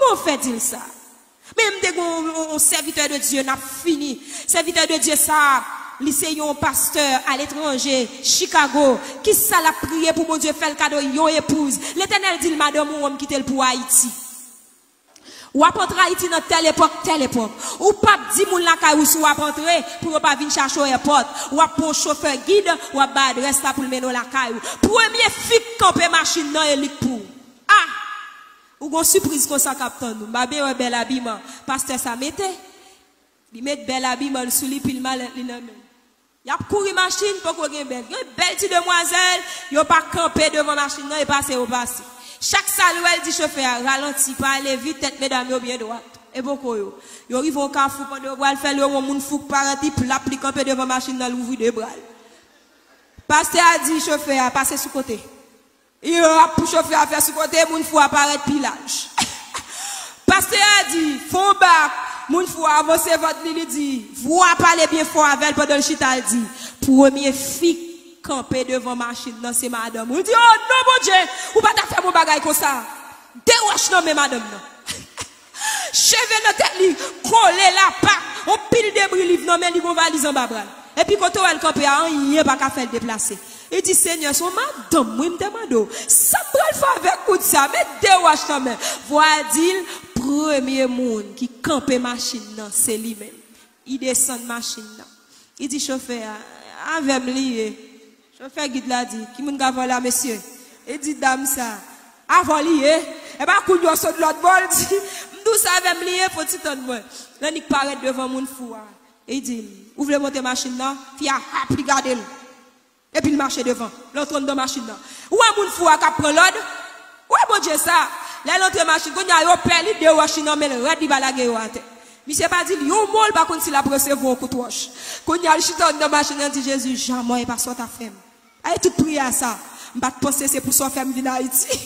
Comment fait-il ça? Même dès qu'on serviteur de Dieu n'a fini, serviteur de Dieu ça, lycée un pasteur à l'étranger, Chicago, qui ça l'a prié pour mon Dieu faire le cadeau, yon épouse. L'Éternel dit, madame, ou homme quitte pour Haïti. Ou à rentrer Haïti dans telle époque. Ou pas dit moun la kay ou sou à rentrer pour pas venir chercher au airport. Ou à pour chauffeur guide, ou à ba adresse là pour le mener la kay. Premier fik camper machine nan élik pour. Ah! Ou gon surprise comme ça captain nous. Ba bien un bel habillement. Pasteur ça mette. Il met bel habillement sous li pile mal li nan men. Y a couru machine pour qu'on gen belle. Une belle petite demoiselle, yo pas camper devant machine nan et passer au passé. Chaque salle elle dit chauffeur ralenti pas aller vite tête mesdames yo bien droite. Et beaucoup yo. Yo arrive au carrefour pendant yo faire le moun fouk parati pour l'appliquer camper devant machine nan l'ouvrir de bras. Pasteur a dit chauffeur passer sous côté. Il a pour chauffeur à faire sous côté moun fou apparaître pilage. Pasteur a dit fond bac moun fou avancer votre li dit vous parler bien fort avec pendant le chita dit premier fille camper devant machine dans c'est madame. On dit oh non mon Dieu, ou pas ta faire mon bagage comme ça. Déroche non mais madame non. Cheveux dans tête li, coller la patte, on pile débris livre non mais li gon valise en bas bras. Et puis quand elle camper rien pas qu'à faire déplacer. Il dit Seigneur, son madame moi me demande ça me faire avec coup de ça mais déroche non mais. Voilà dit premier monde qui campe machine non c'est lui même. Il descend machine non. Il dit chauffeur avec lié. Chauffeur guide l'a dit, qui moun gavon là, monsieur? Il dit, dame ça, avant lié, et bah, kou yon saute l'autre bol, dit, m'dou ça avec lié, faut t'y tendre moi. Là, n'y paraît devant moun fou, et il dit, ouvre le monter machine là, fi a puis garder le. Et puis il marche devant, l'entre dans machine là. Ou un moun fou a cap prend l'ordre? Ouais, bon Dieu ça, là, l'entre machine, qu'on y a yo perli de washing, mais le red, il va la gueule à terre. Monsieur pas dit, yon mol, par contre, s'il a recevoir un coup de wash. Qu'on y a le chiton dans machine, il dit, Jésus, jamais, pas soit ta femme. Allez, tout prier à ça. Je vais penser c'est pour son femme venir à Haïti.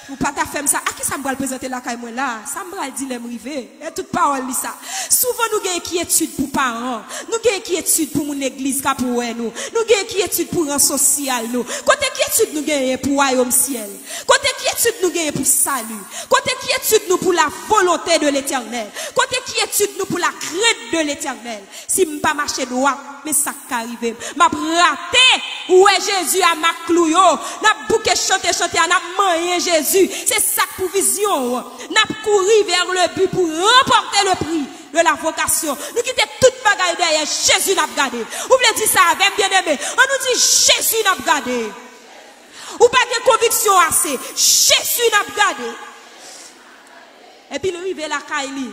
Ou pas ta femme ça. À qui ça me va le présenter la caille moi là? Ça me va le dire les rivé. Et toute parole li ça. Souvent nous gagne inquiétude pour parents. Nous gagne inquiétude pour mon église pour nous. Nous gagne inquiétude pour un social nous. Côté inquiétude nous gagne pour royaume ciel. Côté inquiétude nous gagne pour salut. Côté inquiétude nous pour la volonté de l'Éternel. Côté inquiétude nous pour la crainte de l'Éternel. Si me pas marcher droit, mais ça qu'arrive. M'a raté où est Jésus à ma clouyo. N'a bouquet chanter n'a moyen Jésus. C'est ça pour vision. N'a couru vers le but pour remporter le prix de la vocation. Nous quittons toute bagaille derrière. Jésus n'a pas gardé. Vous voulez dire ça avec bien aimé. On nous dit Jésus n'a pas gardé. Ou pas de conviction assez. Jésus n'a pas gardé. Et puis, il arrive la Kaili.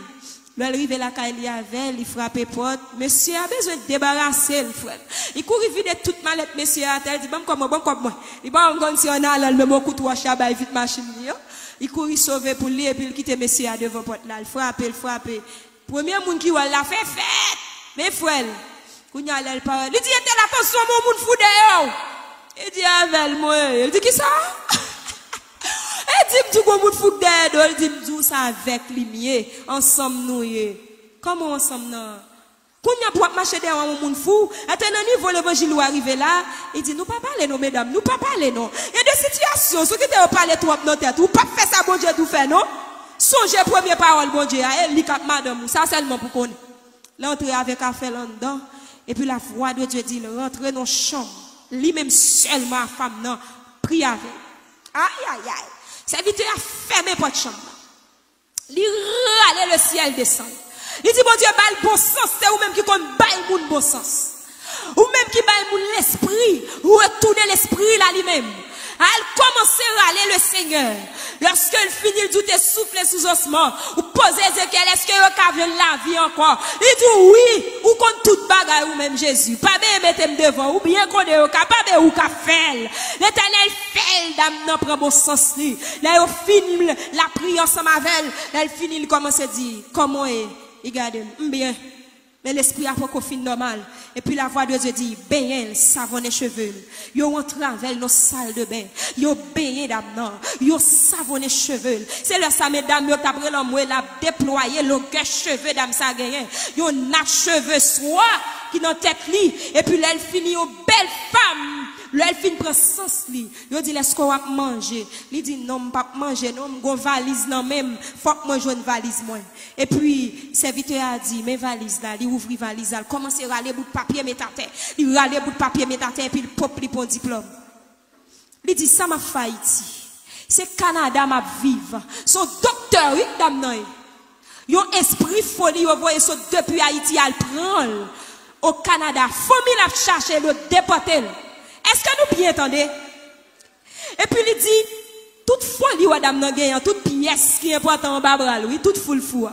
Il arrive la Kaili avec, il frappe porte. Monsieur a besoin de débarrasser le frère. Il court vide toute mallette, monsieur a dit, bon comme moi. Il va en si on a le même coup de wash à vite machine. Il court sauver pour lui et puis il quitte monsieur à devant porte là. Il frappe. Premier monde qui va la fait fête. Mais frère, quand il a le parole, il dit, attention, mon monde fou d'ailleurs. Il dit, avec moi. Il dit, qui ça? Il dit, tout le monde fou d'ailleurs. Il dit, ça avec lui, ensemble nous. Comment ensemble nous? Quand il y a pour marcher derrière un monde fou, à un niveau l'évangile où arrivé là, il dit, nous pas parler, non, mesdames, nous pas parler, non. Il y a des situations, ceux qui te parlent trop dans tête, ou pas faire ça, bon Dieu, tout fait, non? Songez première parole, bon Dieu, elle lit cap madame, ça seulement pour qu'on l'entrée avec affaire là-dedans, et puis la voix de Dieu dit, rentrez dans la chambre, lui-même seulement, femme, non, prie avec. Aïe. Serviteur a fermé votre chambre. Il râle le ciel descend. Il dit, bon Dieu, bah le bon sens, c'est ou même qui compte bail moun bon sens. Ou même qui bail moun l'esprit, ou retourner l'esprit là lui-même. Elle commence à râler le Seigneur. Lorsqu'elle finit, il dit, souffle sous osement. Ou posez Ézéchiel, est-ce que vous avez la vie encore? Il dit, oui, ou contre toute bagaille, ou même Jésus. Pas bien mettez-moi devant, ou bien qu'on est capable, ou qu'a fait. L'Éternel fait, dame, non, prend bon sens, lui. Là, il finit la prière ensemble avec elle. Là, il finit, il commence à dire, comment est? Il garde, bien. Mais l'esprit a pas qu'on fin normal. Et puis la voix de Dieu dit, bain, savon les cheveux. Yo entre avec nos salles de bain. Yo bain d'amant. Yo savon les cheveux. C'est là ça, mesdames, yo t'après l'homme, la déployer le cheveux d'âme ça gagné. Yo n'a cheveux soit qui dans tête li. Et puis là, elle finit aux belles femmes. L'elle fin prend sens li. Yo dit est-ce qu'on va manger? Il dit non, pas manger, non, m'gon valise non même, faut que moi joue une valise moi. Et puis serviteur a dit mes valises là, il ouvre valise là, commence à râler bout de papier mettre à terre. Il râler bout de papier mettre à terre puis il pop li pour diplôme. Il dit ça m'a fait Haïti. C'est Canada m'a vivre. Son docteur oui dame nan. Yon esprit folie yo voye so depuis Haïti al prendre au Canada. Famille a cherché le déporter. Est-ce que nous bien entendez? Et puis il dit toute folie ou dame nan gen, toute pièce qui est important en babral, oui, toute foule fou.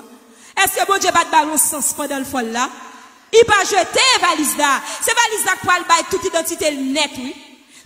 Est-ce que bon Dieu pas de ballon sens pendant le folle là? Il pas jeter valise là. C'est valise là qui va le bail toute identité net, oui.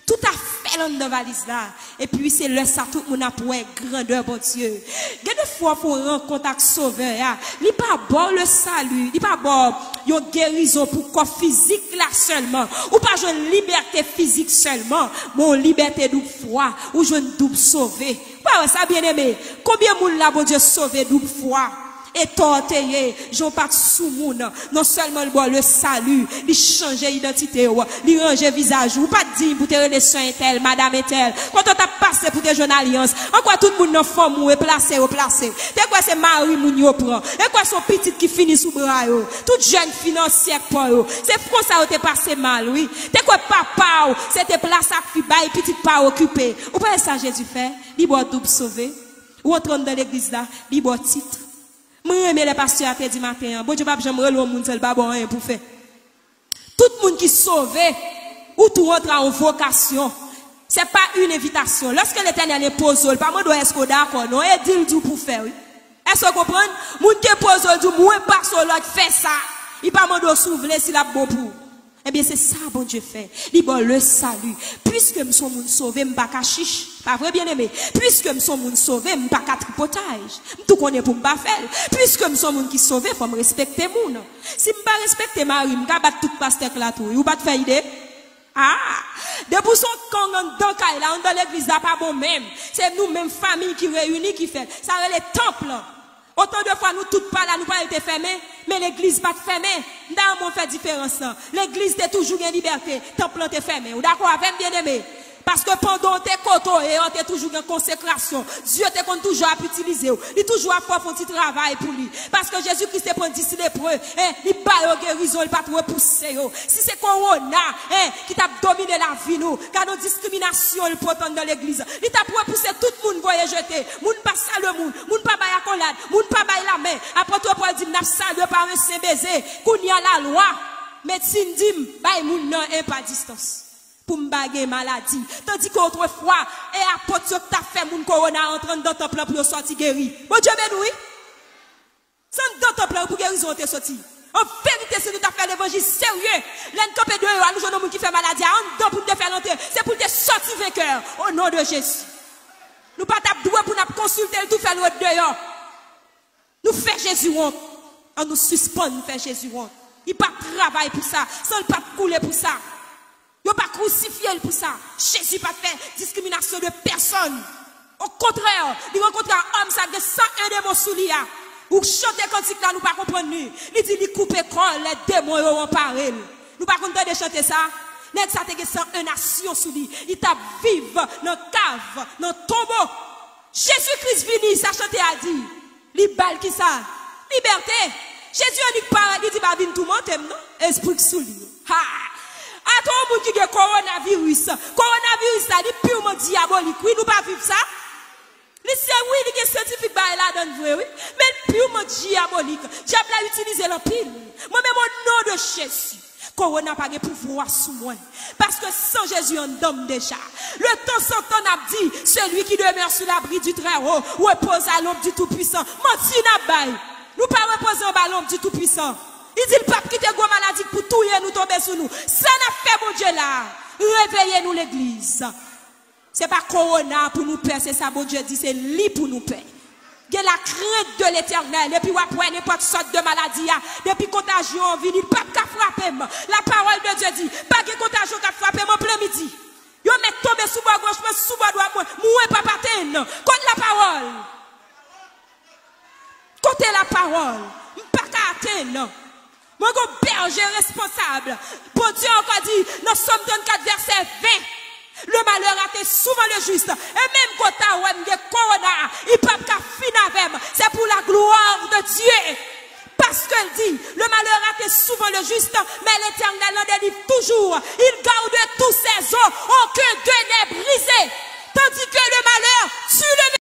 Tout à fait dans la valise là. Et puis c'est le ça tout le monde a pour grandeur bon Dieu. Il y a des fois faut rencontrer avec sauveur. Il pas bon le salut, il pas bon une guérison pour corps physique là seulement. Ou pas une liberté physique seulement, mon liberté double foi ou une double sauvé. Ouais, ça bien aimé. Combien de monde là bon Dieu sauvé double foi? Et tortillé, j'en pas sous moun, non seulement le salut, il change l'identité, il range visage, ou pas dire pour te relations tel, madame et tel, quand on t'a passé pour te jeune alliance, encore tout le monde dans forme ou placé, t'es quoi c'est mari moun yo prend, et quoi son petit qui finit sous bras yo, toute jeune financière pour yo, c'est pour ça ou t'es passé mal, oui, t'es quoi papa ou, c'était place à fi bail petit pas occupé, ou pas ça Jésus fait, il boit double sauvé, ou entrant dans l'église là, il boit titre. Moi, j'aime les pasteurs à dit matin. Bon Dieu, pas j'aime le monde seul pas bon rien pour faire. Tout le monde qui sauvé ou tout entre en vocation. C'est pas une invitation. Lorsque l'Éternel est posé, pas moi doit est-ce qu'on d'accord non et dit tout pour faire oui. Est-ce que vous comprenez? Moun qui pose dit moi pas sur l'autre fait ça. Il pas m'en doit s'ouvrir s'il a bon pour. Eh bien c'est ça bon Dieu fait. Il bon le salut. Puisque me son moun sauvé, m'pas ka chiche. Pas vrai bien aimé. Puisque me son moun sauvé, m'pas ka tripotage. Tout connaît pour m'pas faire. Puisque me son moun qui sauvé, faut me respecter moun. Si m'pas respecter Marie, m'ka battre tout pasteur là tout. Ou pas te faire idée? Ah, depuis son camp dans Kaila, dans l'église là pas bon même. C'est nous même famille qui réunit qui fait. Ça va les temples. Autant de fois nous toutes pas là, nous pas été fermés, mais l'église pas fermée. Dans mon fait différence. L'église est toujours en liberté, temple est fermé. Ou d'accord avec bien aimé? Parce que pendant tes coteaux et on est toujours en consécration, Dieu te compte toujours à utiliser. Il toujours à faire un petit travail pour lui. Parce que Jésus-Christ est prend 10 lépreux, il bat au guérison, il pas repousser. Si c'est Corona qui t'a dominé la vie nous, car nos discriminations le potent dans l'église, il t'a repoussé tout le monde voyez jeter. Moun pas saluer moun, moun pas bailler accolade, moun pas bailler la main. Après toi pour dire n'a saluer par un saint baiser, qu'on y a la loi. Médecine dit bailler moun non pas distance. Pour m'baguer maladie. Tandis qu'autrefois, et apôtre que t'as fait mon corona entrant dans ton plan pour sortir guéri. Bon Dieu béni, oui. Sans dans ton plan pour guérison t'es sorti. En vérité, si nous t'as fait l'évangile sérieux, l'encampé de eux, nous avons qui fait maladie, en dedans pour te faire l'entrée, c'est pour te sortir vainqueur. Au nom de Jésus. Nous pas t'as doué pour nous consulter tout faire l'autre dehors. Nous fait Jésus honte. On nous suspend, nous fait Jésus honte. Il pas travail pour ça, sans le pas couler pour ça. Yo pas crucifié pour ça. Jésus pas fait discrimination de personne. Au contraire, il rencontre un homme ça de 101 démons sous lui. Ou chanter cantique là nous pas comprendre lui. Il dit il coupe col les démons ont parlé. Nous pas comprendre de chanter ça. Nèg ça te 101 nations sous lui. Il t'a vivre dans cave, dans tombeau. Jésus-Christ vini ça chanter a dit. Li bal qui ça? Liberté. Jésus a dit pas il dit pas vinn tout monter non. Esprit sous lui. Ha! À tout le monde qui a coronavirus. Coronavirus, ça dit purement diabolique. Oui, nous pas vivre ça. C'est oui, il est scientifique, là dans vrai, oui. Mais purement diabolique. Diable a utilisé l'empile. Moi-même, au nom de Jésus. Corona n'a pas de pouvoir sous moi. Parce que sans Jésus, on donne déjà. Le temps sans temps a dit, celui qui demeure sous l'abri du Très-Haut, repose à l'ombre du Tout-Puissant. Menti n'a pas. Nous pas reposer à l'ombre du Tout-Puissant. Il dit le pape qui te go maladie pour tout nous tomber sur nous. Ça n'a fait mon Dieu là. Réveillez-nous l'église. C'est pas corona pour nous paix, c'est ça mon Dieu dit, c'est lit pour nous paix. Il y a la crainte de l'éternel. Et puis après n'importe sorte de maladie. Depuis contagion vient, il pas qu'à frapper. La parole de Dieu dit, pas de contagion qu'à frapper mon plein midi. Yo met tomber sous bas gauche, sous bas droit, moi pas paten. Contre la parole. Côté la parole. Pas qu'à atteindre. Moi, je berger responsable. Bon Dieu encore dit, dans Somme 34, verset 20, Le malheur a été souvent le juste. Et même quand tu as corona, il peut pas finir avec. C'est pour la gloire de Dieu. Parce qu'elle dit, le malheur a été souvent le juste, mais l'Éternel en délivre toujours. Il garde tous ses os, aucun d'eux n'est brisé.